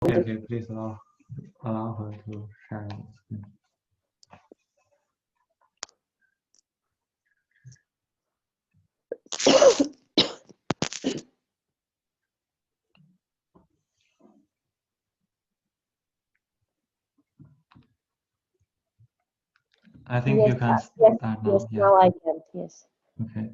Okay, please allow her to share the screen. I think you can start now. Yes, Yeah. now I can. Yes. Okay.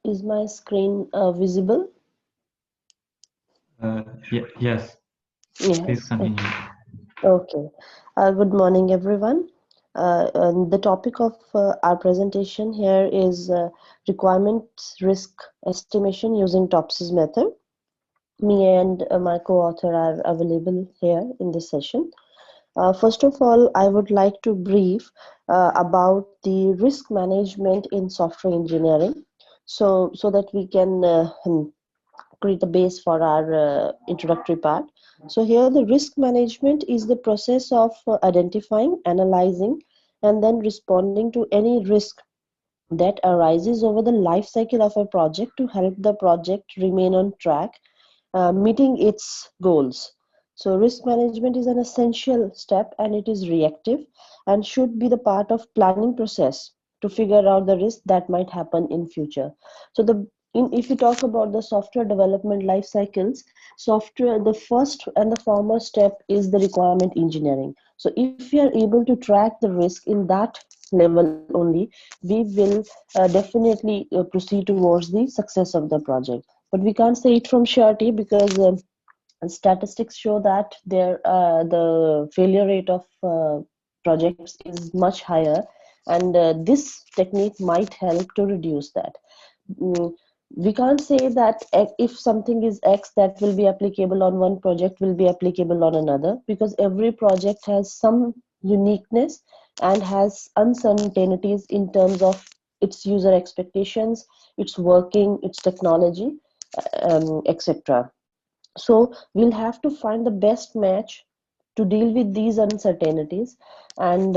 Is my screen visible? Yes. Yes. Please continue. Okay. Good morning, everyone. And the topic of our presentation here is requirements risk estimation using TOPSIS method. Me and my co-author are available here in this session. First of all, I would like to brief about the risk management in software engineering, so that we can create a base for our introductory part. So here the risk management is the process of identifying, analyzing, and then responding to any risk that arises over the life cycle of a project to help the project remain on track, meeting its goals. So risk management is an essential step, and it is reactive and should be the part of planning process to figure out the risk that might happen in future. So if you talk about the software development life cycles, the first and the foremost step is the requirement engineering. So if we are able to track the risk in that level only, we will definitely proceed towards the success of the project. But we can't say it from surety, because statistics show that the failure rate of projects is much higher, and this technique might help to reduce that. Mm, we can't say that if something is X, that will be applicable on one project will be applicable on another, because every project has some uniqueness and has uncertainties in terms of its user expectations, its working, its technology, etc. So we'll have to find the best match to deal with these uncertainties, and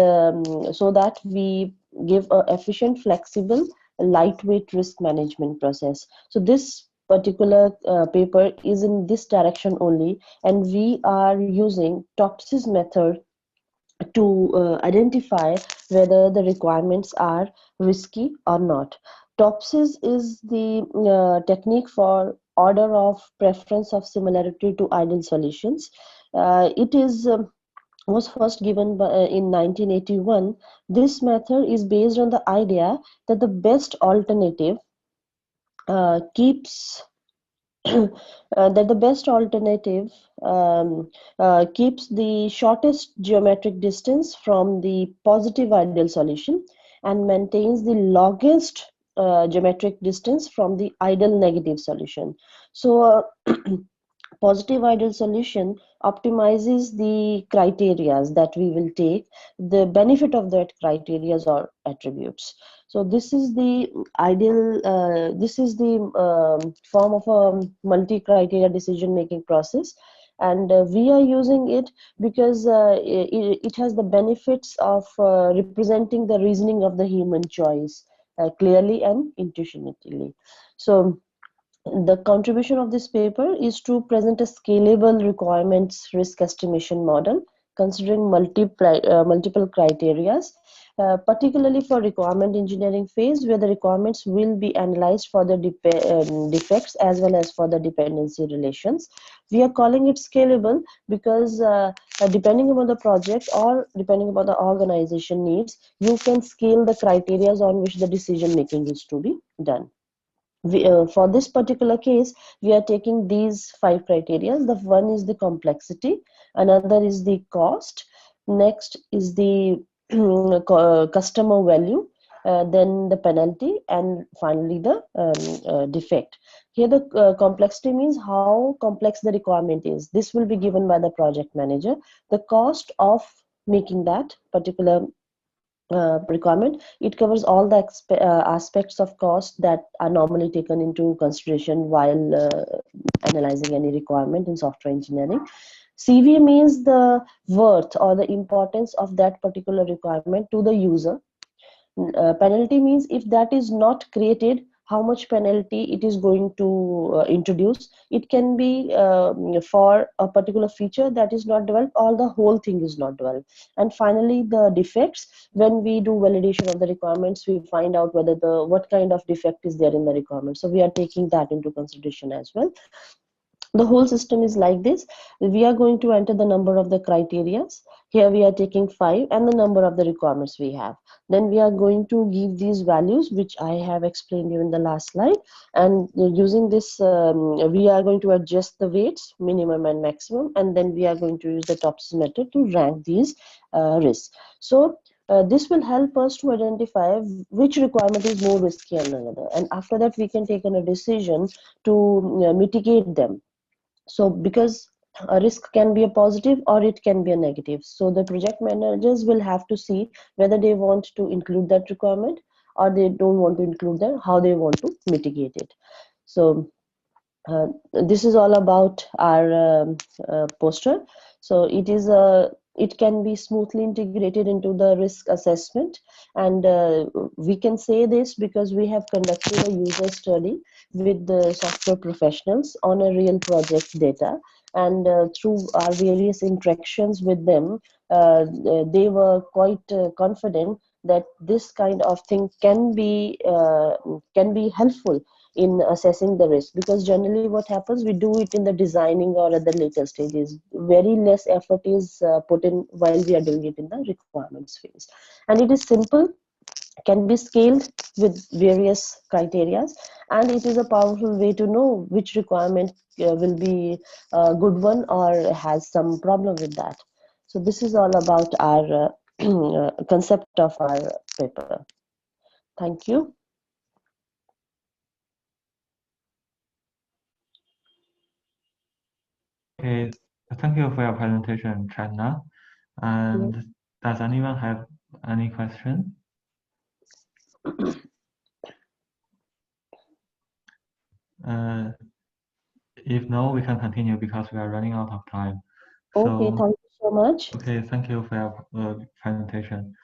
so that we give a efficient, flexible, lightweight risk management process. So this particular paper is in this direction only, and we are using TOPSIS method to identify whether the requirements are risky or not. TOPSIS is the technique for order of preference of similarity to ideal solutions. It is was first given in 1981. This method is based on the idea that the best alternative keeps that the best alternative keeps the shortest geometric distance from the positive ideal solution and maintains the longest geometric distance from the ideal negative solution. So positive ideal solution optimizes the criterias that we will take, the benefit of that criterias or attributes. So this is the ideal, this is the form of a multi-criteria decision making process, and we are using it because it has the benefits of representing the reasoning of the human choice clearly and intuitively. So the contribution of this paper is to present a scalable requirements risk estimation model considering multiple criteria, particularly for requirement engineering phase, where the requirements will be analyzed for the defects as well as for the dependency relations. We are calling it scalable because depending upon the project or depending upon the organization needs, you can scale the criteria on which the decision making is to be done. For this particular case, we are taking these 5 criteria. The one is the complexity, another is the cost, next is the customer value, then the penalty, and finally the defect. Here the complexity means how complex the requirement is. This will be given by the project manager. The cost of making that particular requirement, it covers all the aspects of cost that are normally taken into consideration while analyzing any requirement in software engineering. CVA means the worth or the importance of that particular requirement to the user. Penalty means if that is not created, how much penalty it is going to introduce. It can be for a particular feature that is not developed, or the whole thing is not developed. And finally the defects. When we do validation of the requirements, we find out whether what kind of defect is there in the requirement, so we are taking that into consideration as well. The whole system is like this. We are going to enter the number of the criterias. Here we are taking 5 and the number of the requirements we have. Then we are going to give these values, which I have explained you in the last slide, and using this we are going to adjust the weights, minimum and maximum, and then we are going to use the TOPSIS method to rank these risks. So this will help us to identify which requirement is more risky than another, and after that we can take a decision to mitigate them. So because a risk can be a positive or it can be a negative, so the project managers will have to see whether they want to include that requirement or they don't want to include that, how they want to mitigate it. So this is all about our poster. So it can be smoothly integrated into the risk assessment, and we can say this because we have conducted a user study with the software professionals on a real project data, and through our various interactions with them, they were quite confident that this kind of thing can be helpful in assessing the risk, because generally what happens, we do it in the designing or at the later stages. Very less effort is put in while we are doing it in the requirements phase, and it is simple, can be scaled with various criteria, and it is a powerful way to know which requirement will be a good one or has some problem with that. So this is all about our concept of our paper. Thank you. Okay, thank you for your presentation, Chatna. And does anyone have any question? If no, we can continue because we are running out of time. Okay, So, thank you so much. okay, thank you for your presentation.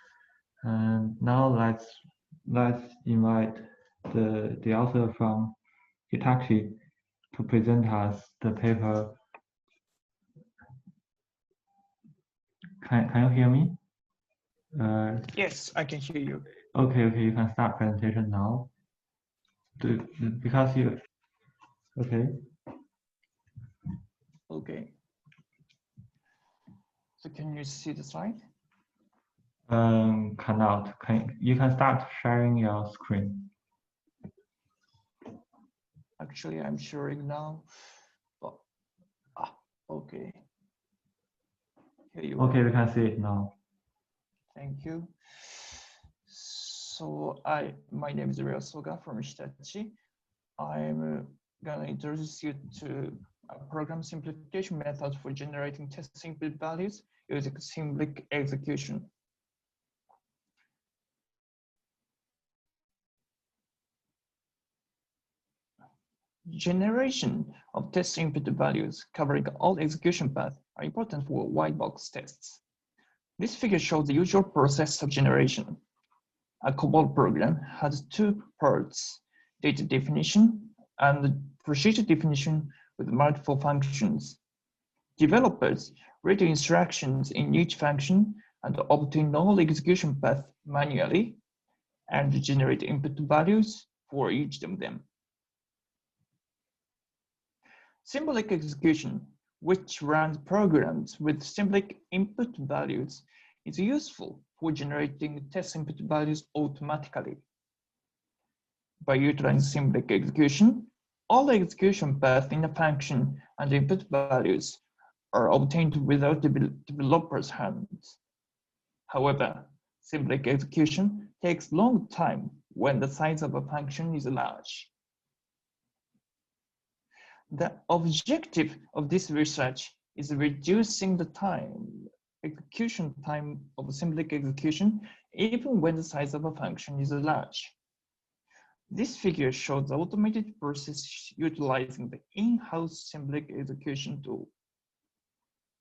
And now let's invite the author from Hitachi to present us the paper. Can you hear me? Yes, I can hear you. Okay, you can start presentation now. Because you, okay. Okay. So can you see the slide? Cannot. You can start sharing your screen. Actually, I'm sharing now. But, okay. Here you Okay, are. we can see it now. Thank you. So my name is Ryosoga from Hitachi. I'm gonna introduce you to a program simplification method for generating test input values using Symbolic execution. Generation of test input values covering all execution paths are important for white box tests. This figure shows the usual process of generation. A COBOL program has two parts, data definition and procedure definition with multiple functions. Developers read the instructions in each function and obtain all execution paths manually and generate input values for each of them. Symbolic execution, which runs programs with symbolic input values, is useful for generating test input values automatically. By utilizing symbolic execution, all the execution paths in a function and input values are obtained without the developer's hands. However, Symbolic execution takes long time when the size of a function is large. The objective of this research is reducing the execution time of symbolic execution even when the size of a function is large. This figure shows the automated process utilizing the in-house symbolic execution tool.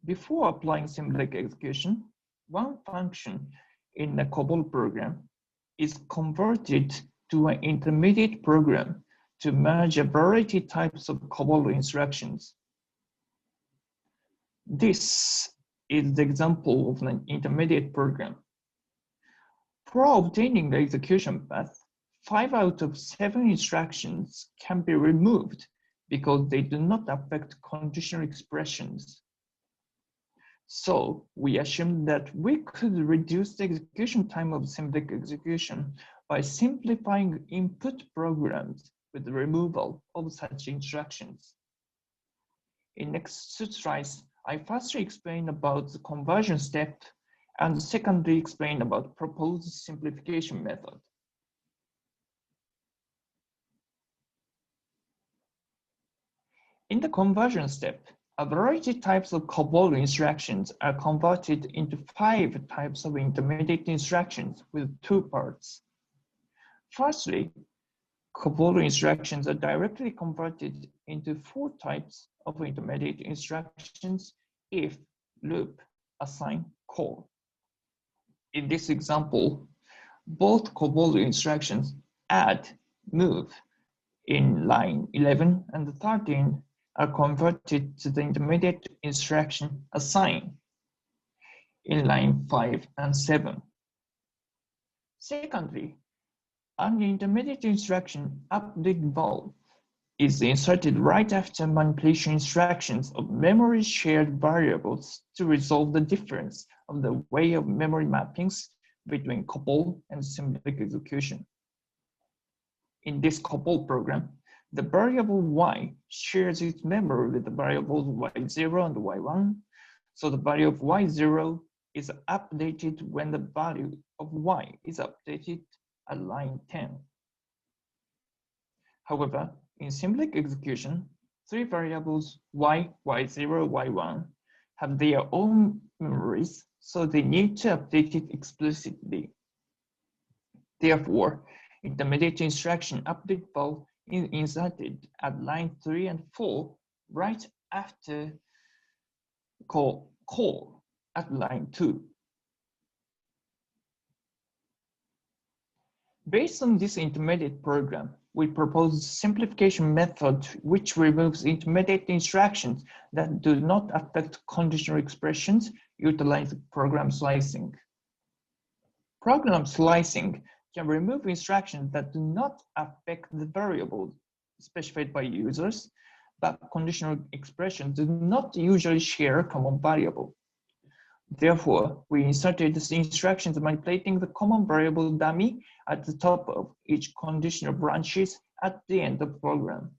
Before applying symbolic execution, one function in a COBOL program is converted to an intermediate program to merge a variety types of COBOL instructions. This is the example of an intermediate program. For obtaining the execution path, 5 out of 7 instructions can be removed because they do not affect conditional expressions. So we assumed that we could reduce the execution time of symbolic execution by simplifying input programs with the removal of such instructions. In next 2 slides, I firstly explain about the conversion step and secondly explain about proposed simplification method. In the conversion step, a variety types of COBOL instructions are converted into 5 types of intermediate instructions with 2 parts. Firstly, COBOL instructions are directly converted into 4 types of intermediate instructions: if, loop, assign, call. In this example, both COBOL instructions add, move in line 11 and 13 are converted to the intermediate instruction assign in line 5 and 7. Secondly, an intermediate instruction update val is inserted right after manipulation instructions of memory shared variables to resolve the difference of the way of memory mappings between COBOL and symbolic execution. In this COBOL program, the variable y shares its memory with the variables y0 and y1, so the value of y0 is updated when the value of y is updated at line 10. However, in symbolic execution, 3 variables y, y0, y1 have their own memories, so they need to update it explicitly. Therefore, intermediate instruction update val is inserted at line 3 and 4 right after call at line 2. Based on this intermediate program, we propose simplification method which removes intermediate instructions that do not affect conditional expressions utilizing program slicing. Program slicing can remove instructions that do not affect the variables specified by users, but conditional expressions do not usually share a common variable. Therefore, we inserted the instructions manipulating the common variable dummy at the top of each conditional branches at the end of the program.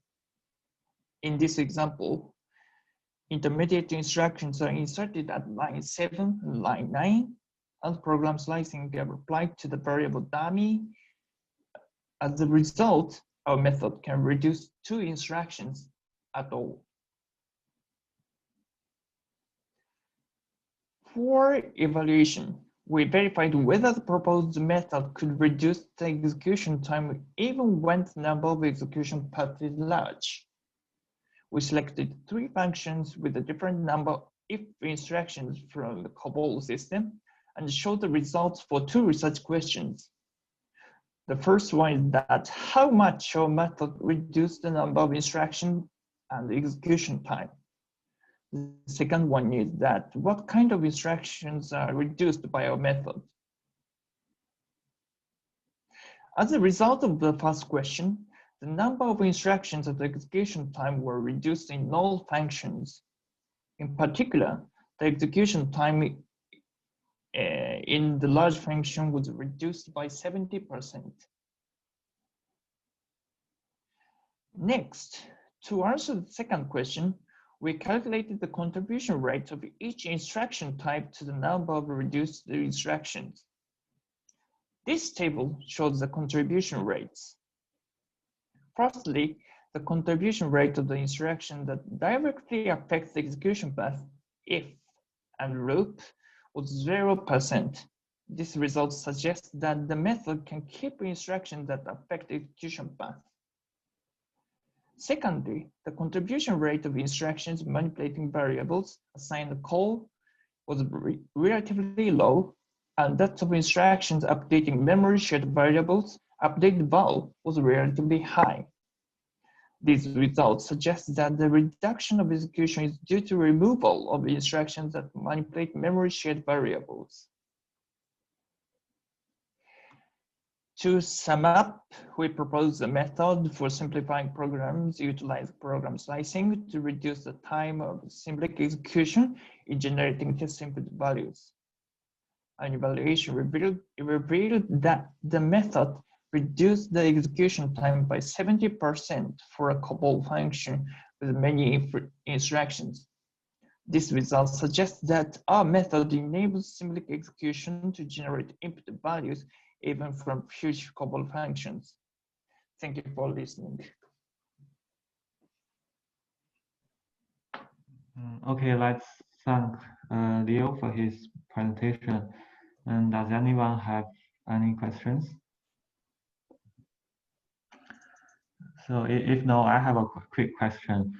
In this example, intermediate instructions are inserted at line 7 and line 9, and program slicing are applied to the variable dummy. As a result, our method can reduce 2 instructions at all. For evaluation, we verified whether the proposed method could reduce the execution time even when the number of execution paths is large. We selected 3 functions with a different number of if instructions from the COBOL system and showed the results for 2 research questions. The first one is that how much our method reduced the number of instructions and the execution time. The second one is that what kind of instructions are reduced by our method. As a result of the first question, the number of instructions at the execution time were reduced in all functions. In particular, the execution time in the large function was reduced by 70%. Next, to answer the second question, we calculated the contribution rate of each instruction type to the number of reduced instructions. This table shows the contribution rates. Firstly, the contribution rate of the instruction that directly affects the execution path, if and loop, was 0%. This result suggests that the method can keep instructions that affect the execution path. Secondly, the contribution rate of instructions manipulating variables assigned a call was relatively low, and that of instructions updating memory shared variables updated val was relatively high. These results suggest that the reduction of execution is due to removal of instructions that manipulate memory shared variables. To sum up, we propose a method for simplifying programs utilize program slicing to reduce the time of symbolic execution in generating test input values. An evaluation revealed that the method reduced the execution time by 70% for a COBOL function with many instructions. This result suggests that our method enables symbolic execution to generate input values even from future COBOL functions. Thank you for listening. Okay, let's thank Leo for his presentation. And does anyone have any questions? So if no, I have a quick question.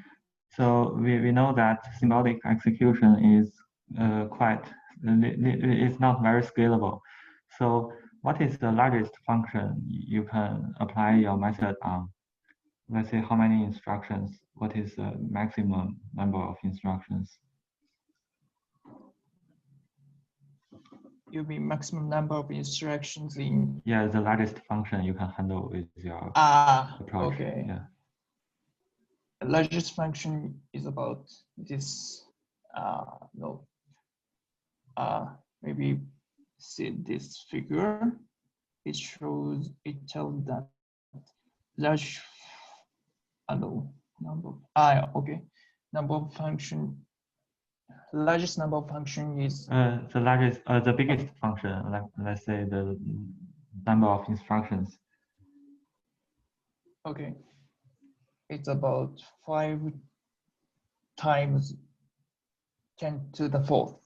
So we know that symbolic execution is it's not very scalable. So what is the largest function you can apply your method on? Let's say how many instructions? What is the maximum number of instructions? You mean maximum number of instructions in? Yeah, the largest function you can handle with your approach. Okay. Yeah. The largest function is about this. Maybe see this figure. It tells that large. Number. Okay. Number of function. Largest number of function is the biggest function. Let's say the number of instructions. Okay. It's about 5 times 10 to the 4th.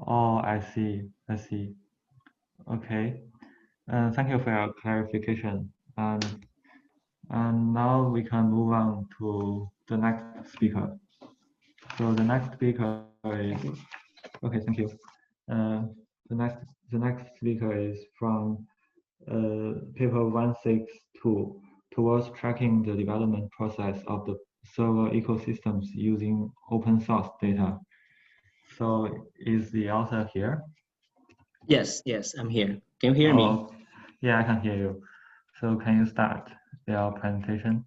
Oh, I see. I see. Okay. Thank you for your clarification. And now we can move on to the next speaker. So the next speaker is okay. Thank you. The next speaker is from paper 162 Towards tracking the development process of the server ecosystems using open source data. So is the author here? Yes, I'm here. Can you hear me? Yeah, I can hear you. So can you start your presentation?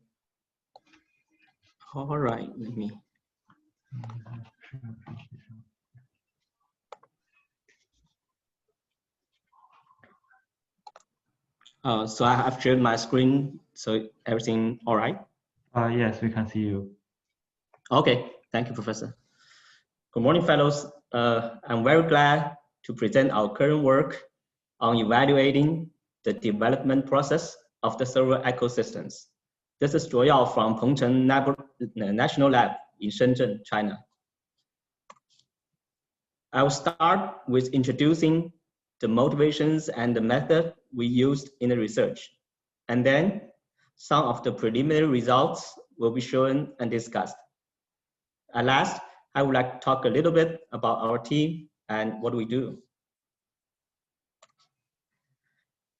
All right, let me. So I have shared my screen, so everything all right? Yes, we can see you. Okay, thank you, Professor. Good morning, fellows. I'm very glad to present our current work on evaluating the development process of the server ecosystems. This is Zhuo Yao from Pengcheng National Lab in Shenzhen, China. I will start with introducing the motivations and the method we used in the research. And then some of the preliminary results will be shown and discussed. At last, I would like to talk a little bit about our team and what we do.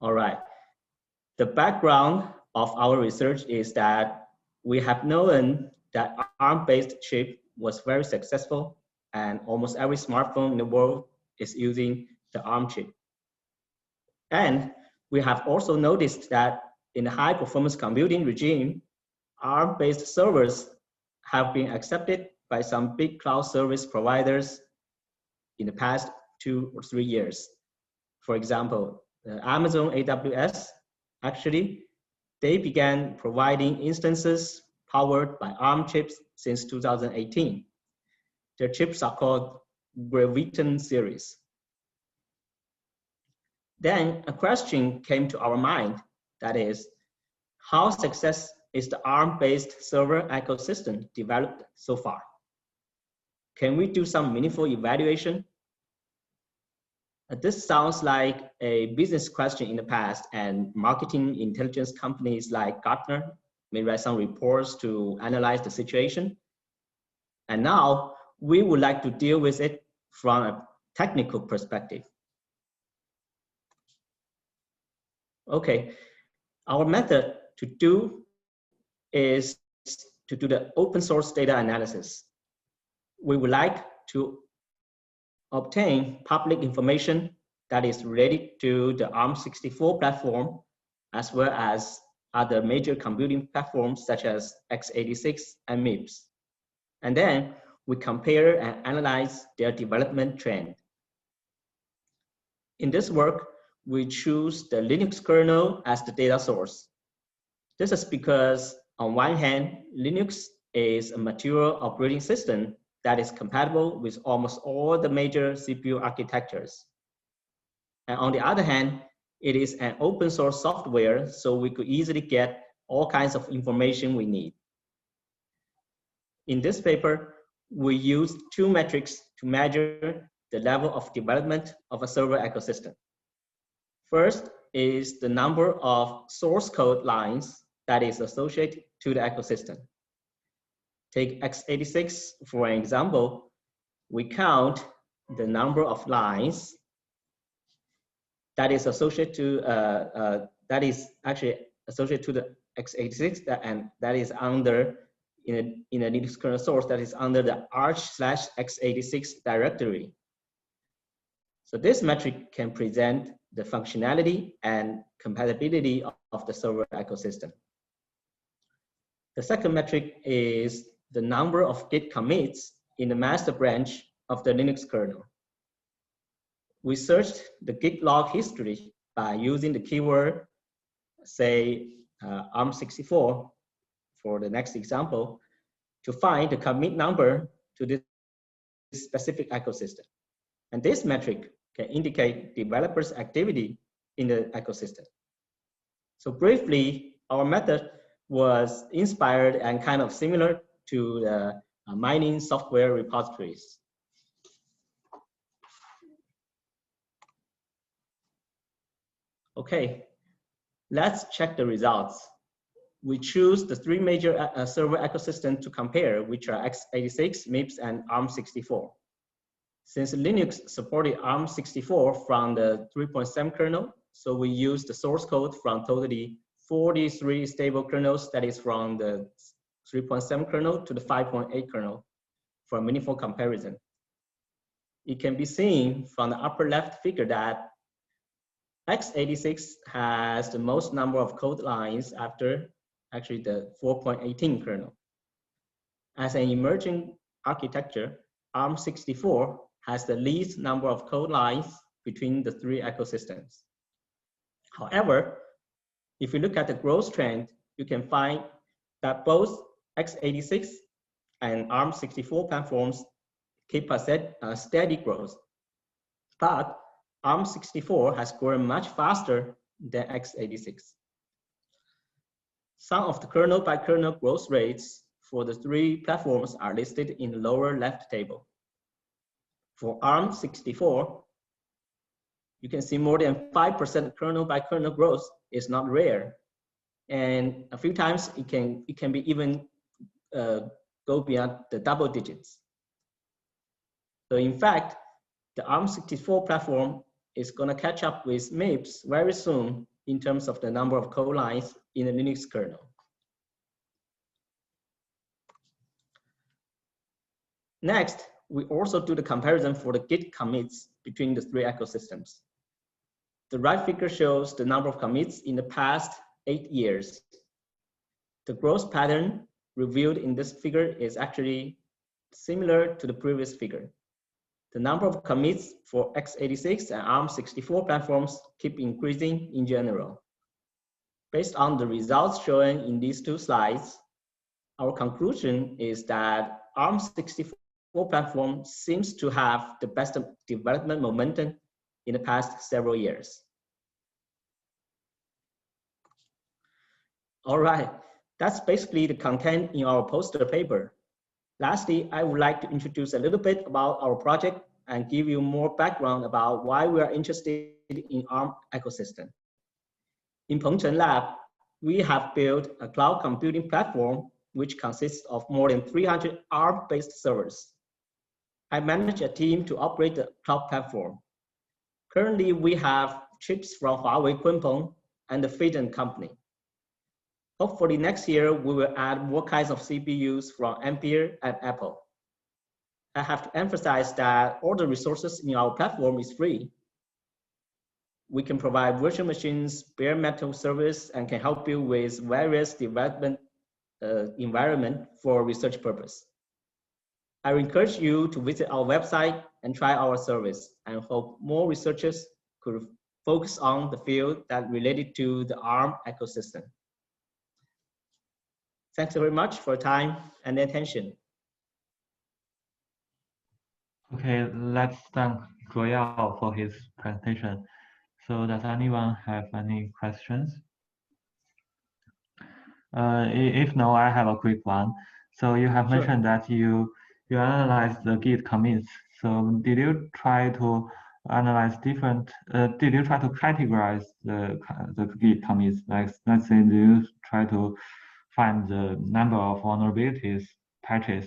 All right. The background of our research is that we have known that ARM-based chip was very successful, and almost every smartphone in the world is using the ARM chip. And we have also noticed that in the high-performance computing regime, ARM-based servers have been accepted by some big cloud service providers in the past 2 or 3 years. For example, Amazon AWS, actually, they began providing instances powered by ARM chips since 2018. Their chips are called Graviton series. Then a question came to our mind, that is, how successful is the ARM-based server ecosystem developed so far? Can we do some meaningful evaluation? This sounds like a business question in the past, and marketing intelligence companies like Gartner may write some reports to analyze the situation. And now we would like to deal with it from a technical perspective. Okay, our method to do is to do the open source data analysis. We would like to obtain public information that is related to the ARM64 platform, as well as other major computing platforms such as x86 and MIPS. And then we compare and analyze their development trend. In this work, we choose the Linux kernel as the data source. This is because, on one hand, Linux is a mature operating system that is compatible with almost all the major CPU architectures. And on the other hand, it is an open source software, so we could easily get all kinds of information we need. In this paper, we used two metrics to measure the level of development of a server ecosystem. First is the number of source code lines that is associated to the ecosystem. Take x86 for an example. We count the number of lines that is associated to that is actually associated to the x86, and that is under in a Linux kernel source that is under the arch/x86 directory. So this metric can present the functionality and compatibility of the server ecosystem. The second metric is the number of git commits in the master branch of the Linux kernel. We searched the git log history by using the keyword, say, ARM64 for the next example, to find the commit number to this specific ecosystem. And this metric can indicate developers' activity in the ecosystem. So briefly, our method was inspired and kind of similar to the mining software repositories. Okay, let's check the results. We choose the three major server ecosystems to compare, which are x86, MIPS, and ARM64. Since Linux supported ARM64 from the 3.7 kernel, so we use the source code from totally 43 stable kernels, that is from the 3.7 kernel to the 5.8 kernel, for a meaningful comparison. It can be seen from the upper left figure that x86 has the most number of code lines after actually the 4.18 kernel. As an emerging architecture, ARM64 has the least number of code lines between the three ecosystems. However, if you look at the growth trend, you can find that both x86 and ARM64 platforms keep a steady growth. But ARM64 has grown much faster than x86. Some of the kernel by kernel growth rates for the three platforms are listed in the lower left table. For ARM64, you can see more than 5% kernel by kernel growth is not rare. And a few times it can be even go beyond the double digits. So in fact, the ARM64 platform is going to catch up with MIPS very soon in terms of the number of code lines in the Linux kernel. Next, we also do the comparison for the git commits between the three ecosystems. The right figure shows the number of commits in the past 8 years. The growth pattern revealed in this figure is actually similar to the previous figure. The number of commits for x86 and ARM64 platforms keep increasing in general. Based on the results shown in these two slides, our conclusion is that ARM64 platform seems to have the best development momentum in the past several years. All right, that's basically the content in our poster paper. Lastly, I would like to introduce a little bit about our project and give you more background about why we are interested in ARM ecosystem. In Pengcheng Lab, we have built a cloud computing platform which consists of more than 300 ARM-based servers. I manage a team to operate the cloud platform. Currently, we have chips from Huawei Kunpeng and the Pheidon company. Hopefully next year, we will add more kinds of CPUs from Ampere and Apple. I have to emphasize that all the resources in our platform is free. We can provide virtual machines, bare metal service, and can help you with various development environment for research purpose. I encourage you to visit our website and try our service, and hope more researchers could focus on the field that related to the ARM ecosystem. Thanks very much for your time and attention. Okay, let's thank Joyao for his presentation. So does anyone have any questions? If no, I have a quick one. So you have mentioned that you analyze the Git commits. So did you try to analyze different? Did you try to categorize the Git commits? Like, let's say, do you try to find the number of vulnerabilities patches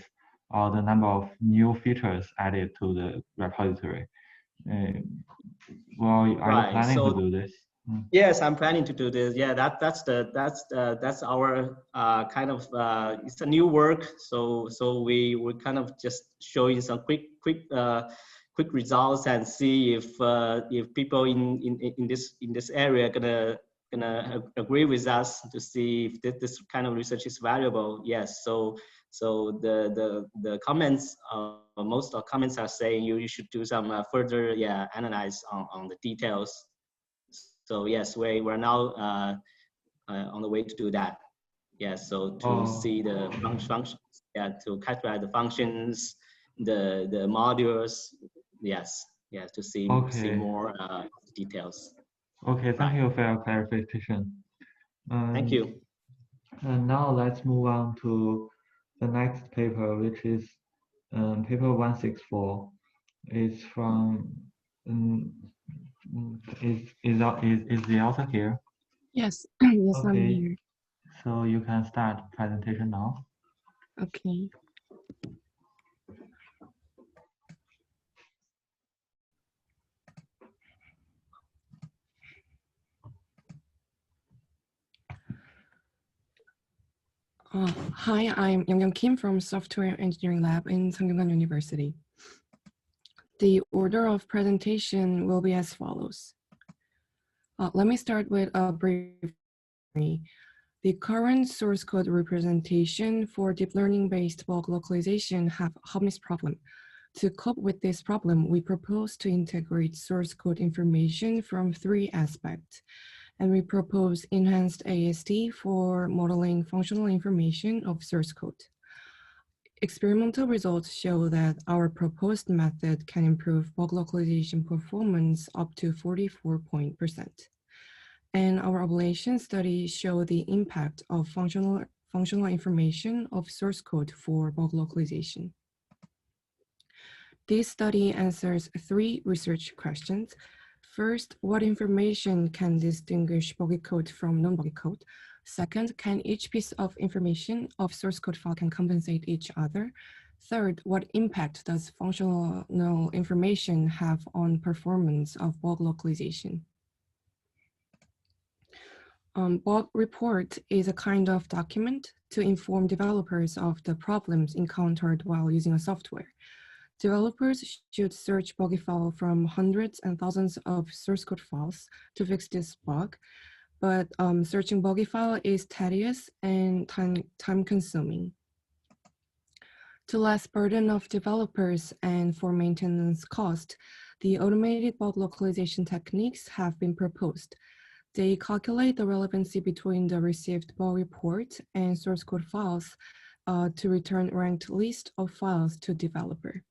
or the number of new features added to the repository? Well, are you planning to do this? Yes, I'm planning to do this. Yeah, that's our kind of it's a new work. So we kind of just show you some quick results and see if people in this area gonna agree with us to see if this kind of research is valuable. Yes. So the comments, most of the comments are saying you should do some further analyze on the details. So yes, we're now on the way to do that. Yes, so to see the functions, to categorize the functions, the modules. Yes, to see more details. Okay, thank you for your clarification. Thank you. And now let's move on to the next paper, which is paper 164. It's from is the author here? Yes, yes, okay. I'm here. So you can start presentation now. Okay. Hi, I'm Yuekang Kim from Software Engineering Lab in Sangkyungan University. The order of presentation will be as follows. Let me start with a brief. The current source code representation for deep learning-based bulk localization have Hubness problem. To cope with this problem, we propose to integrate source code information from 3 aspects. And we propose enhanced AST for modeling functional information of source code. Experimental results show that our proposed method can improve bulk localization performance up to 44%. And our ablation study show the impact of functional information of source code for bulk localization. This study answers 3 research questions. First, what information can distinguish bulky code from non-bulky code? Second, can each piece of information of source code file can compensate each other? Third, what impact does functional information have on performance of bulk localization? Bulk report is a kind of document to inform developers of the problems encountered while using a software. Developers should search bulky file from hundreds and thousands of source code files to fix this bug, but searching bulky file is tedious and time-consuming. To less burden of developers and for maintenance cost, the automated bulk localization techniques have been proposed. They calculate the relevancy between the received bulk report and source code files to return ranked list of files to developer.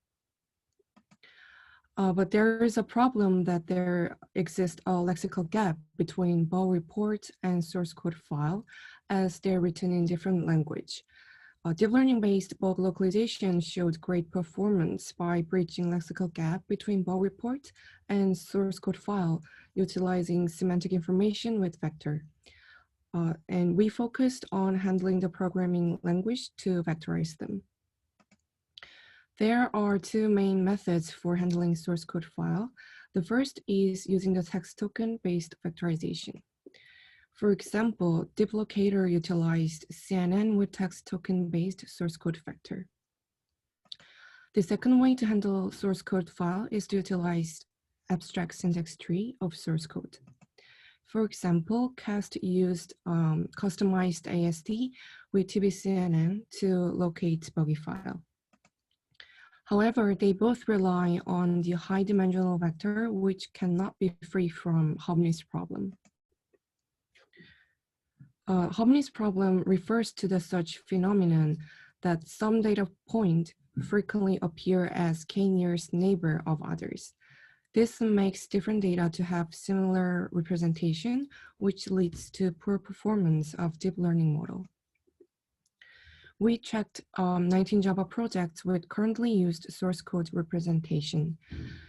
But there is a problem that there exists a lexical gap between bug report and source code file as they're written in different language. Deep learning-based bug localization showed great performance by bridging lexical gap between bug report and source code file, utilizing semantic information with vector. And we focused on handling the programming language to vectorize them. There are two main methods for handling source code file. The first is using the text token-based vectorization. For example, DeepLocator utilized CNN with text token-based source code vector. The second way to handle source code file is to utilize abstract syntax tree of source code. For example, CAST used customized AST with TBCNN to locate buggy file. However, they both rely on the high-dimensional vector, which cannot be free from Hubness problem. Hubness problem refers to the such phenomenon that some data point frequently appear as k-nearest neighbor of others. This makes different data to have similar representation, which leads to poor performance of deep learning model. We checked 19 Java projects with currently used source code representation.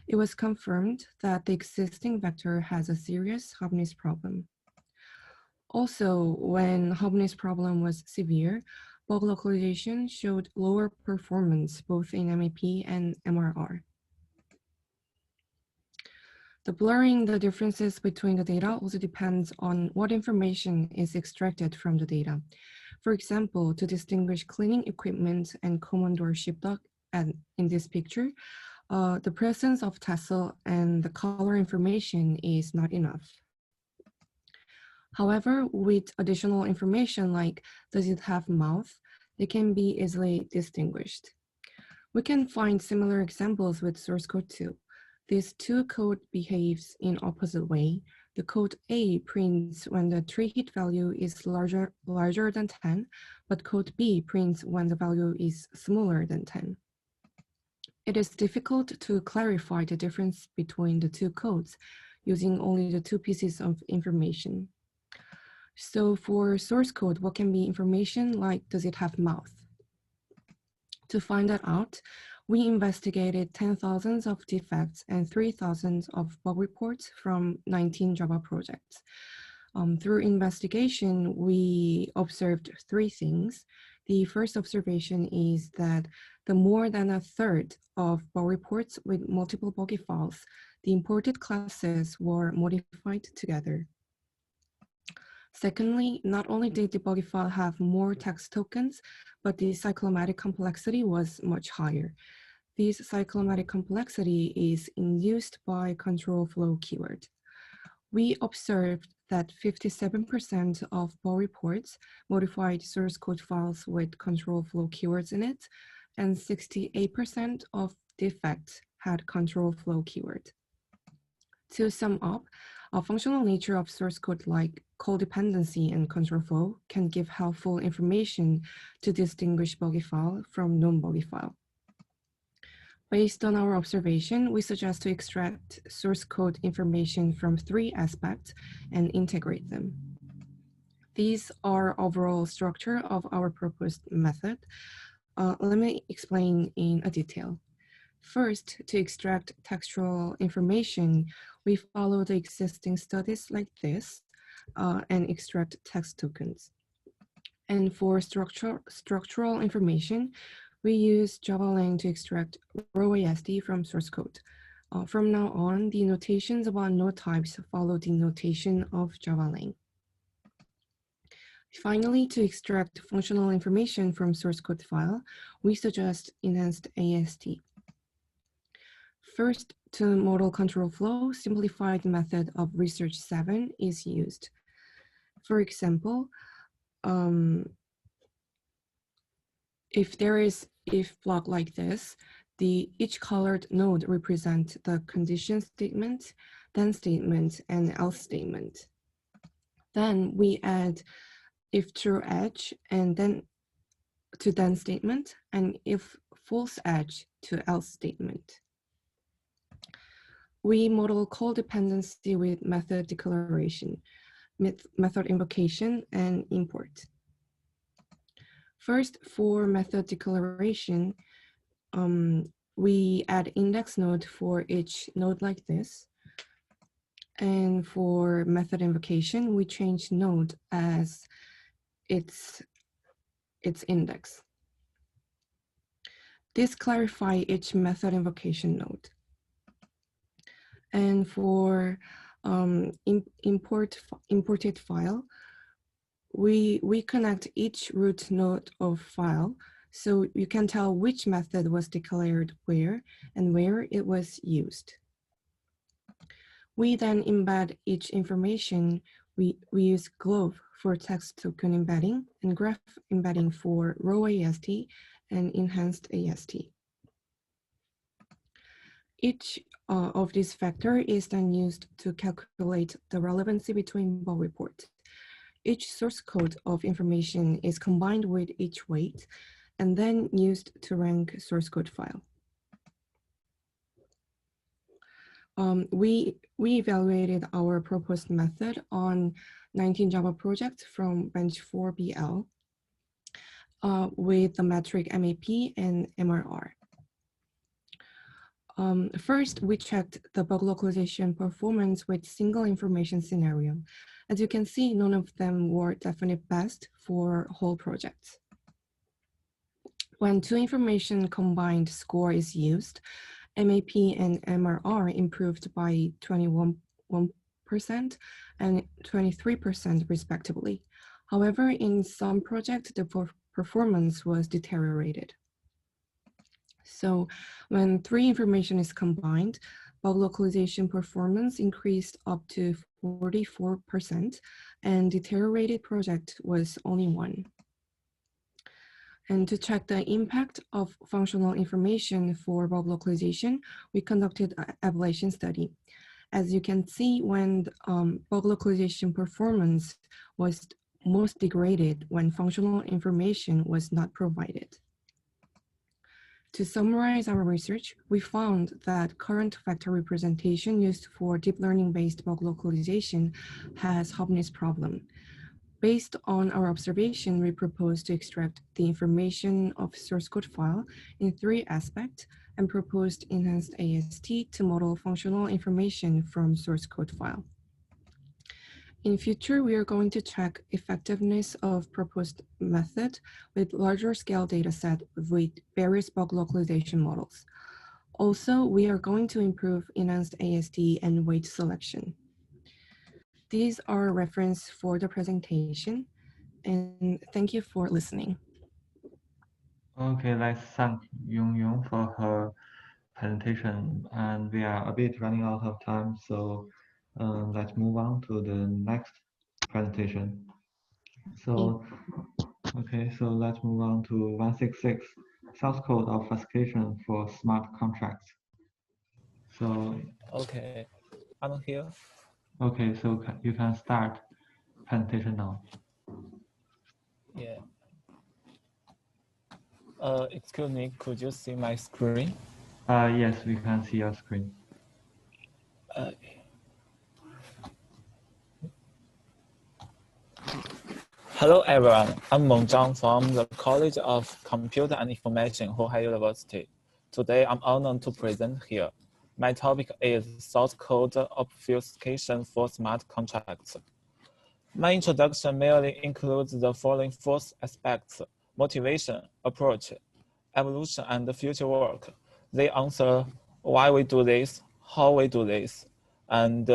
It was confirmed that the existing vector has a serious Hubness problem. Also, when Hubness problem was severe, bug localization showed lower performance both in MIP and MRR. The blurring the differences between the data also depends on what information is extracted from the data. For example, to distinguish cleaning equipment and common door sheepdog, and in this picture, the presence of tassel and the color information is not enough. However, with additional information like does it have mouth, they can be easily distinguished. We can find similar examples with source code too. These two code behaves in opposite way. The code A prints when the tree hit value is larger than 10, but code B prints when the value is smaller than 10. It is difficult to clarify the difference between the two codes using only the two pieces of information. So for source code, what can be information like does it have mouth? To find that out, we investigated 10,000 of defects and 3,000 of bug reports from 19 Java projects. Through investigation, we observed three things. The first observation is that the more than a third of bug reports with multiple buggy files, the imported classes were modified together. Secondly, not only did the buggy file have more text tokens, but the cyclomatic complexity was much higher. This cyclomatic complexity is induced by control flow keyword. We observed that 57% of bug reports modified source code files with control flow keywords in it, and 68% of defects had control flow keyword. To sum up, a functional nature of source code like call dependency and control flow can give helpful information to distinguish buggy file from non-buggy file. Based on our observation, we suggest to extract source code information from three aspects and integrate them. These are overall structure of our proposed method. Let me explain in a detail. First, to extract textual information, we follow the existing studies like this and extract text tokens. And for structural information, we use JavaLang to extract row ASD from source code. From now on, the notations about node types follow the notation of JavaLang. Finally, to extract functional information from source code file, we suggest enhanced AST. First, to model control flow, simplified method of research 7 is used. For example, if there is if block like this, each colored node represents the condition statement, then statement, and else statement. Then we add if true edge and then to then statement, and if false edge to else statement. we model call dependency with method declaration, method invocation, and import. First, for method declaration, we add index node for each node like this. And for method invocation, we change node as its index. This clarifies each method invocation node. And for imported file, we connect each root node of file, so you can tell which method was declared where and where it was used. We then embed each information. We use Glove for text token embedding and graph embedding for raw AST and enhanced AST. Each of these factors is then used to calculate the relevancy between bug reports. Each source code of information is combined with each weight and then used to rank source code file. We evaluated our proposed method on 19 Java projects from bench 4BL with the metric MIPS and MRR. First, we checked the bug localization performance with single information scenario. As you can see, none of them were definite best for whole projects. When two information combined score is used, MIPS and MRR improved by 21% and 23% respectively. However, in some projects, the performance was deteriorated. So when three information is combined, bug localization performance increased up to 44% and deteriorated project was only 1. And to check the impact of functional information for bug localization, we conducted an evaluation study. As you can see, when bug localization performance was most degraded when functional information was not provided. To summarize our research, we found that current factor representation used for deep learning-based bug localization has Hubness problem. Based on our observation, we propose to extract the information of source code file in 3 aspects and proposed enhanced AST to model functional information from source code file. In future, we are going to check effectiveness of proposed method with larger scale data set with various bug localization models. Also, we are going to improve enhanced AST and weight selection. These are reference for the presentation, and thank you for listening. Okay, let's thank Yung for her presentation, and we are a bit running out of time, so let's move on to the next presentation. So, okay, so let's move on to 166, source code obfuscation for smart contracts. So, okay, I'm here. Okay, so you can start presentation now. Yeah. Excuse me, could you see my screen? Yes, we can see your screen. Hello everyone, I'm Meng Zhang from the College of Computer and Information, Hohai University. Today I'm honored to present here. My topic is source code obfuscation for smart contracts. My introduction merely includes the following 4 aspects: motivation, approach, evolution, and future work. They answer why we do this, how we do this, and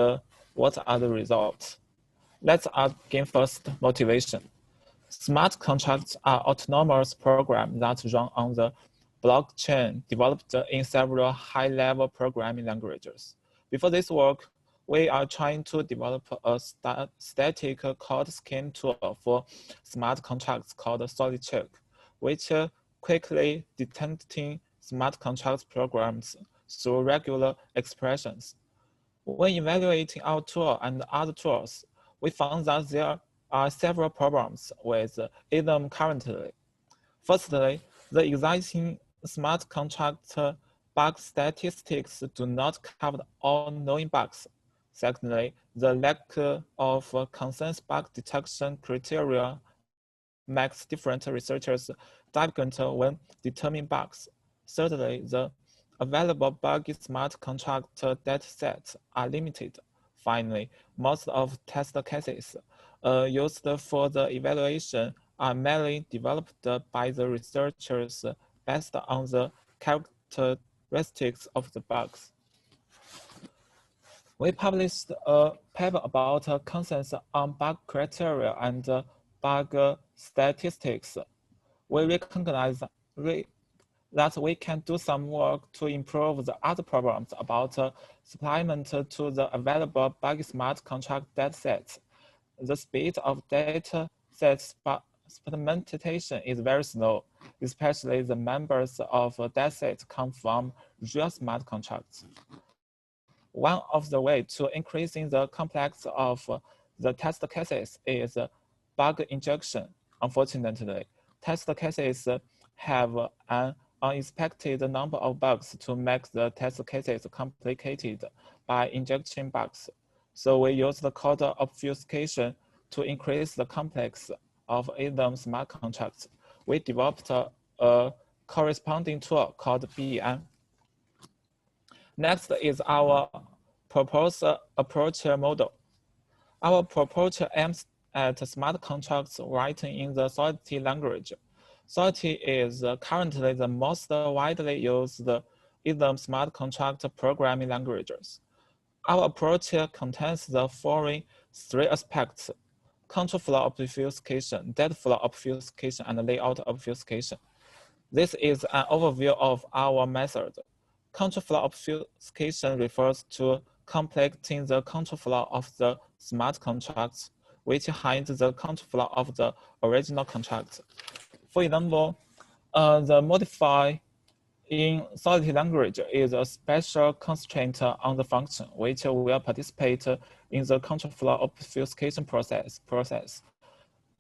what are the results. Let's begin first, motivation. Smart contracts are autonomous programs that run on the blockchain developed in several high-level programming languages. Before this work, we are trying to develop a static code scheme tool for smart contracts called Solid, which quickly detecting smart contracts programs through regular expressions. When evaluating our tool and other tools, we found that there are several problems with them currently. Firstly, the existing smart contract bug statistics do not cover all known bugs. Secondly, the lack of consensus bug detection criteria makes different researchers difficult when determining bugs. Thirdly, the available buggy smart contract datasets are limited. Finally, most of test cases used for the evaluation are merely developed by the researchers based on the characteristics of the bugs. We published a paper about consensus on bug criteria and bug statistics. We recognize that we can do some work to improve the other problems about supplement to the available bug smart contract datasets. The speed of data set supplementation is very slow, especially the members of a dataset come from real smart contracts. One of the ways to increasing the complex of the test cases is bug injection. Unfortunately, test cases have an unexpected number of bugs to make the test cases complicated by injecting bugs. So we use the code obfuscation to increase the complex of them smart contracts. We developed a corresponding tool called BN. Next is our proposed approach model. Our approach aims at smart contracts written in the Solidity language. Solidity is currently the most widely used ISM smart contract programming languages. Our approach contains the following three aspects: control flow obfuscation, data flow obfuscation, and layout obfuscation. This is an overview of our method. Control flow obfuscation refers to completing the control flow of the smart contracts, which hides the control flow of the original contract. For example, the modifier in Solidity language is a special constraint on the function, which will participate in the control flow obfuscation process.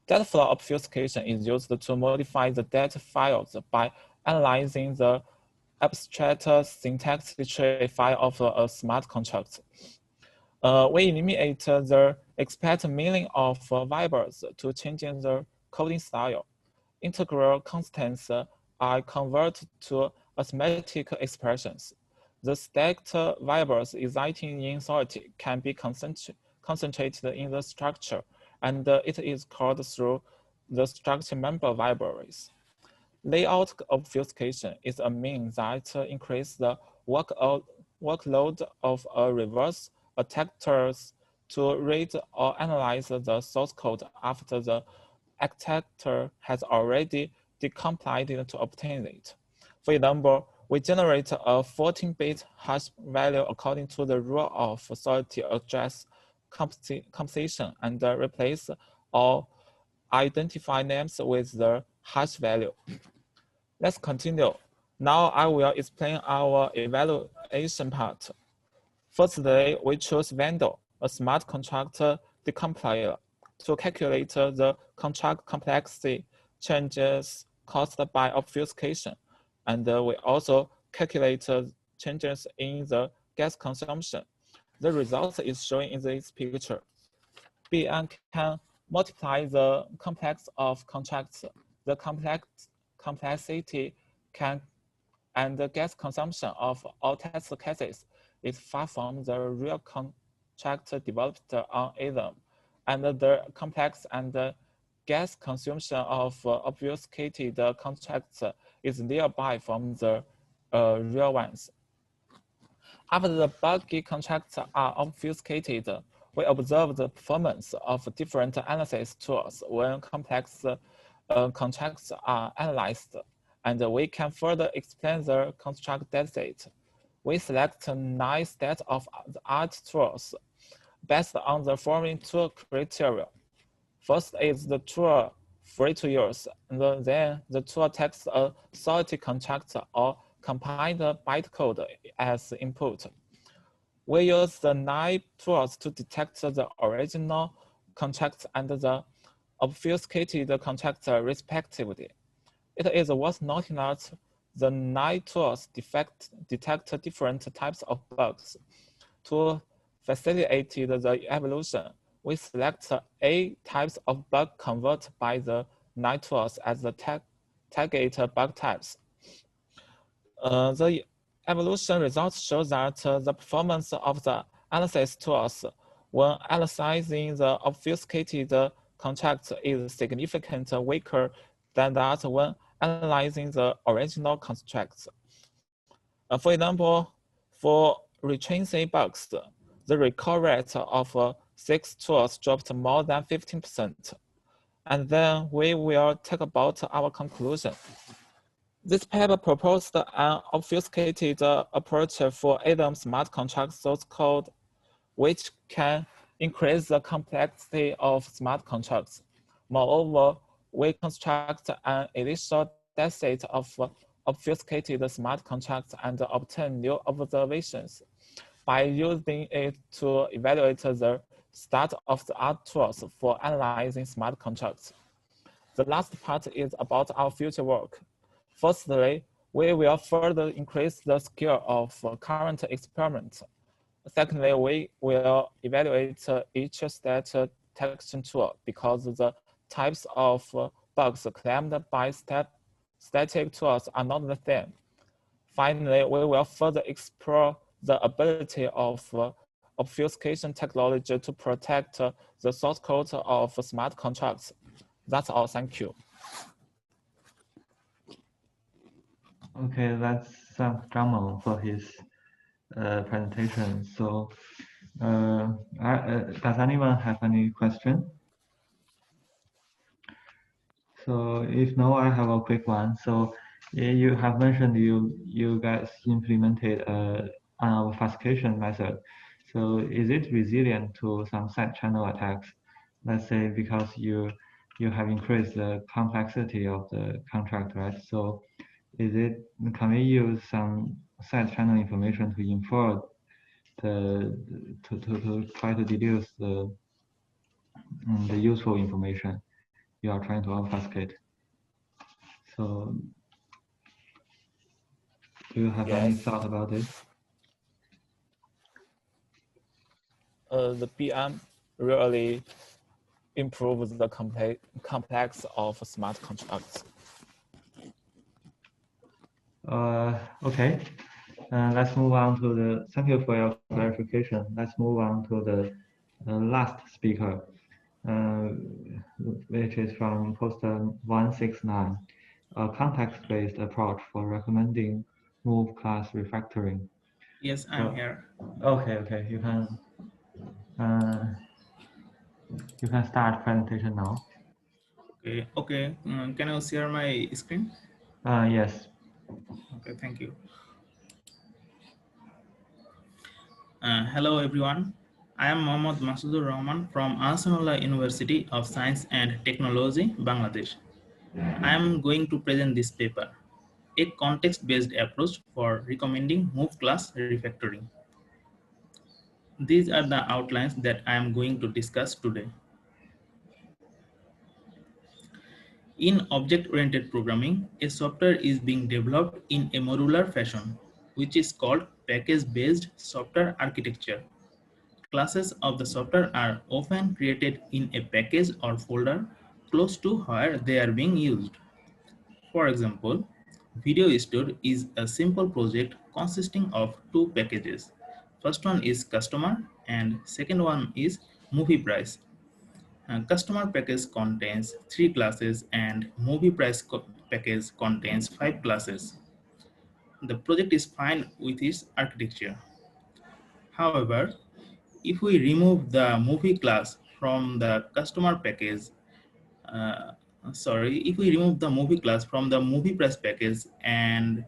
Data flow obfuscation is used to modify the data files by analyzing the abstract syntax tree file of a smart contract. We eliminate the expected meaning of variables to changing the coding style. Integral constants are converted to arithmetic expressions. The stacked variables existing in Solidity can be concentrated in the structure, and it is called through the structure member libraries. Layout obfuscation is a means that increases the workload of a reverse attackers to read or analyze the source code after the attacker has already decompiled it to obtain it. For example, we generate a 14-bit hash value according to the rule of Solidity address composition and replace all identify names with the hash value. Let's continue. Now I will explain our evaluation part. Firstly, we choose vendor, a smart contract decompiler, to calculate the contract complexity changes caused by obfuscation. And we also calculate changes in the gas consumption. The result is shown in this picture. BN can multiply the complex of contracts. The complexity and the gas consumption of all test cases is far from the real contract developed on ISM, and the complex and the gas consumption of obfuscated contracts is nearby from the real ones. After the buggy contracts are obfuscated, we observe the performance of different analysis tools when complex contracts are analyzed, and we can further explain the construct dataset. We select 9 state-of-the-art tools based on the following two criteria. First is the tool free to use, and then the tool takes a Solidity contract or compiled bytecode as input. We use the 9 tools to detect the original contract and the obfuscated contract respectively. It is worth noting that the nine tools detect different types of bugs. To facilitate the evolution, we select A types of bug converted by the nine tools as the target bug types. The evolution results show that the performance of the analysis tools when analyzing the obfuscated contracts is significantly weaker than that when analyzing the original contracts. For example, for retracing bugs, the recall rate of 6 tools dropped more than 15%. And then we will talk about our conclusion. This paper proposed an obfuscated approach for ADAM smart contract source code, which can increase the complexity of smart contracts. Moreover, we construct an initial dataset of obfuscated smart contracts and obtain new observations. By using it to evaluate the state-of-the-art tools for analyzing smart contracts. The last part is about our future work. Firstly, we will further increase the scale of current experiments. Secondly, we will evaluate each state detection tool because the types of bugs claimed by static tools are not the same. Finally, we will further explore the ability of obfuscation technology to protect the source code of smart contracts. That's all, thank you. Okay, let's thank Zhang for his presentation. So, does anyone have any question? So, if no, I have a quick one. So, you have mentioned you guys implemented an obfuscation method. So, is it resilient to some side channel attacks? Let's say because you have increased the complexity of the contract, right? So, can we use some side channel information to infer to try to deduce the useful information you are trying to obfuscate? So do you have any thought about this? The PM really improves the complex of smart contracts. Okay. Let's move on to the, thank you for your clarification. Let's move on to the last speaker, which is from poster 169, a context-based approach for recommending move class refactoring. Yes, I'm here. Okay, you can start presentation now. Okay. Can I share my screen? Yes. Okay, thank you. Hello, everyone. I am Mohammad Masudur Rahman from Ahsanullah University of Science and Technology, Bangladesh. I am going to present this paper, a context-based approach for recommending move class refactoring. These are the outlines that I am going to discuss today. In object-oriented programming, a software is being developed in a modular fashion, which is called package-based software architecture. Classes of the software are often created in a package or folder close to where they are being used. For example, Video Store is a simple project consisting of two packages. First one is customer and second one is movie price. Customer package contains 3 classes and movie price package contains 5 classes. The project is fine with its architecture. However, if we remove the movie class from the customer package, if we remove the movie class from the movie price package and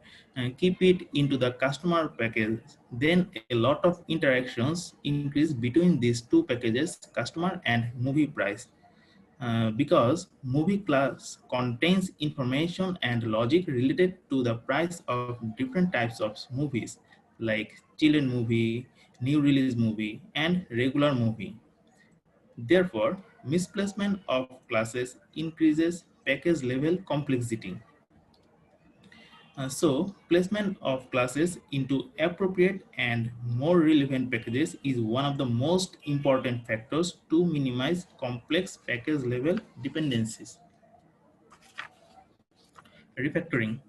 keep it into the customer package, then a lot of interactions increase between these two packages, customer and movie price. Because movie class contains information and logic related to the price of different types of movies like children movie, new release movie, and regular movie. Therefore, misplacement of classes increases package level complexity. So placement of classes into appropriate and more relevant packages is one of the most important factors to minimize complex package level dependencies. Refactoring.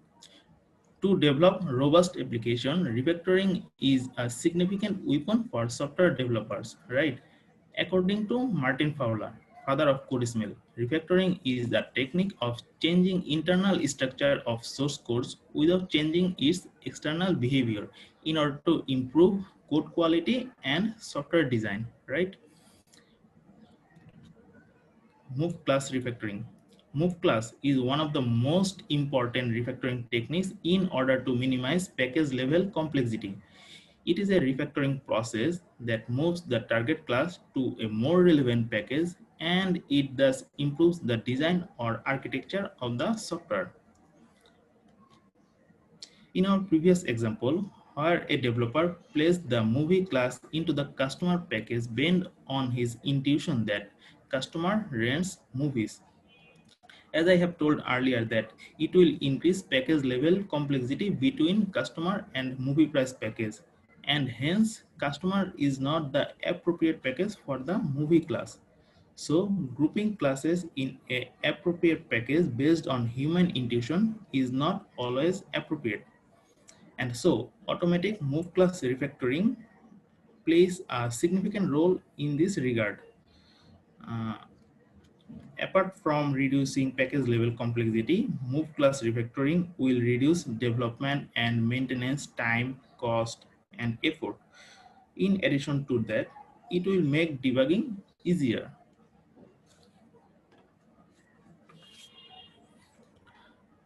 To develop robust application, refactoring is a significant weapon for software developers, right? According to Martin Fowler, father of CodeSmell, refactoring is the technique of changing internal structure of source codes without changing its external behavior in order to improve code quality and software design, right? Move class refactoring. Move class is one of the most important refactoring techniques in order to minimize package level complexity. It is a refactoring process that moves the target class to a more relevant package, and it thus improves the design or architecture of the software. In our previous example, where a developer placed the movie class into the customer package based on his intuition that customer rents movies. As I have told earlier that it will increase package level complexity between customer and movie price package, and hence customer is not the appropriate package for the movie class. So grouping classes in a appropriate package based on human intuition is not always appropriate. And so automatic move class refactoring plays a significant role in this regard. Uh, Apart from reducing package level complexity, move class refactoring will reduce development and maintenance time, cost, and effort. In addition to that, it will make debugging easier.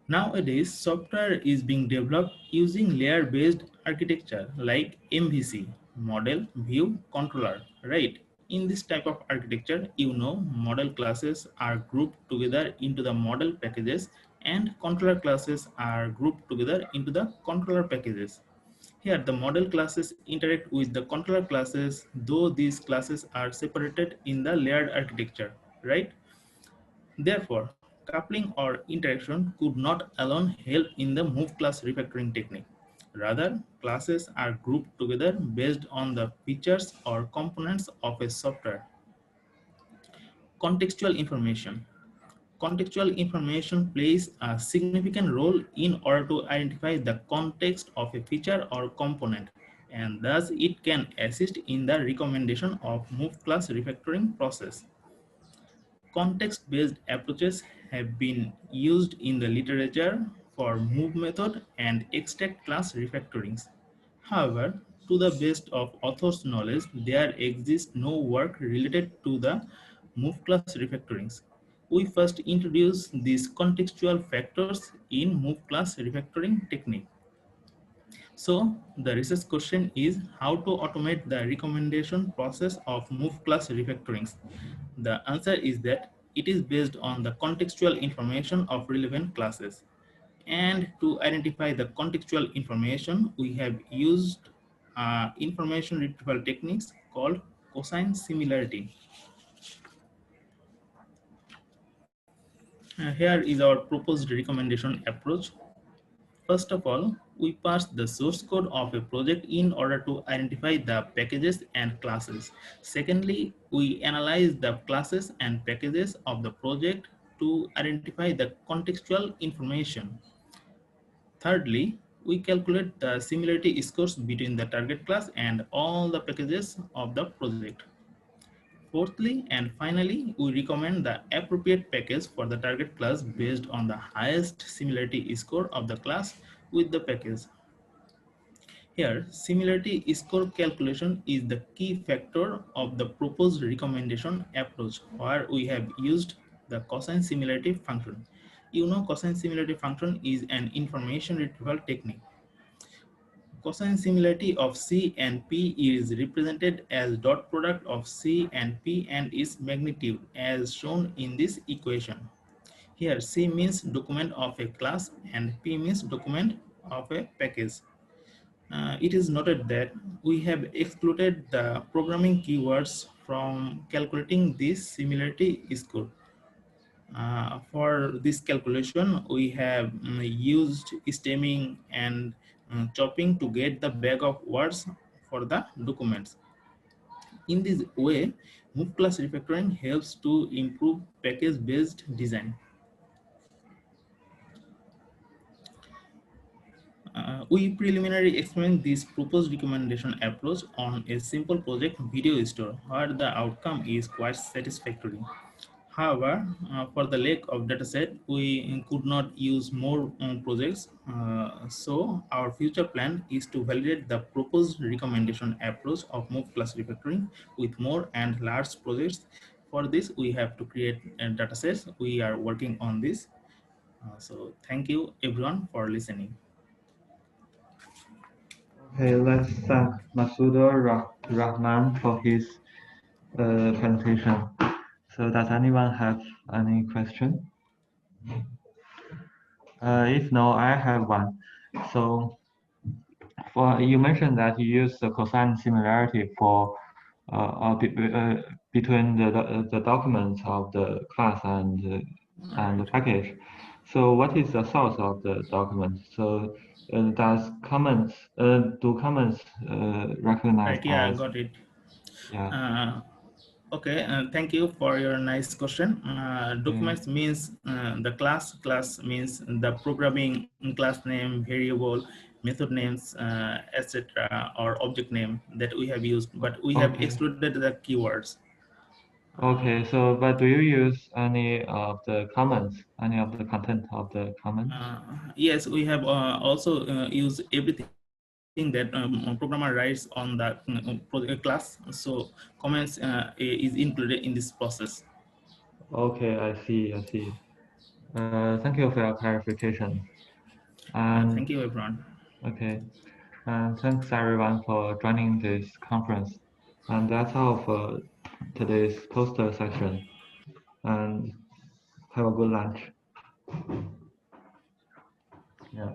Nowadays, software is being developed using layer-based architecture like MVC, model, view, controller, right? In this type of architecture, model classes are grouped together into the model packages and controller classes are grouped together into the controller packages. Here, the model classes interact with the controller classes, though these classes are separated in the layered architecture, right? Therefore, coupling or interaction could not alone help in the move class refactoring technique. Rather, classes are grouped together based on the features or components of a software. Contextual information. Contextual information plays a significant role in order to identify the context of a feature or component, and thus it can assist in the recommendation of move class refactoring process. Context-based approaches have been used in the literature for move method and extract class refactorings. However, to the best of authors' knowledge, there exists no work related to the move class refactorings. We first introduce these contextual factors in move class refactoring technique. So the research question is how to automate the recommendation process of move class refactorings. The answer is that it is based on the contextual information of relevant classes. And to identify the contextual information, we have used information retrieval techniques called cosine similarity. Here is our proposed recommendation approach. First of all, we parse the source code of a project in order to identify the packages and classes. Secondly, we analyze the classes and packages of the project to identify the contextual information. Thirdly, we calculate the similarity scores between the target class and all the packages of the project. Fourthly and finally, we recommend the appropriate package for the target class based on the highest similarity score of the class with the package. Here, similarity score calculation is the key factor of the proposed recommendation approach, where we have used the cosine similarity function. Cosine similarity function is an information retrieval technique. Cosine similarity of C and P is represented as dot product of C and P and its magnitude as shown in this equation. Here C means document of a class and P means document of a package. It is noted that we have excluded the programming keywords from calculating this similarity score. For this calculation, we have used stemming and chopping to get the bag of words for the documents. In this way, move class refactoring helps to improve package-based design. We preliminarily explained this proposed recommendation approach on a simple project video store where the outcome is quite satisfactory. However, for the lack of dataset, we could not use more projects. So our future plan is to validate the proposed recommendation approach of move class refactoring with more and large projects. For this, we have to create datasets. We are working on this. So thank you everyone for listening. Okay, let's thank Masuda Rahman for his presentation. So does anyone have any question? If no, I have one. So you mentioned that you use the cosine similarity for between the documents of the class and the package. So what is the source of the document? So does comments do comments recognize Right, yeah, I as got it. yeah? Okay, thank you for your nice question. Documents means the class means the programming class name, variable, method names, etc., or object name that we have used, but we have excluded the keywords. Okay, so but do you use any of the comments, any of the content of the comments? Yes, we have also used everything that programmer writes on the project class. So comments is included in this process. Okay, I see. Thank you for your clarification. And Thank you, everyone. okay, and thanks everyone for joining this conference. And that's all for today's poster session. And have a good lunch. Yeah.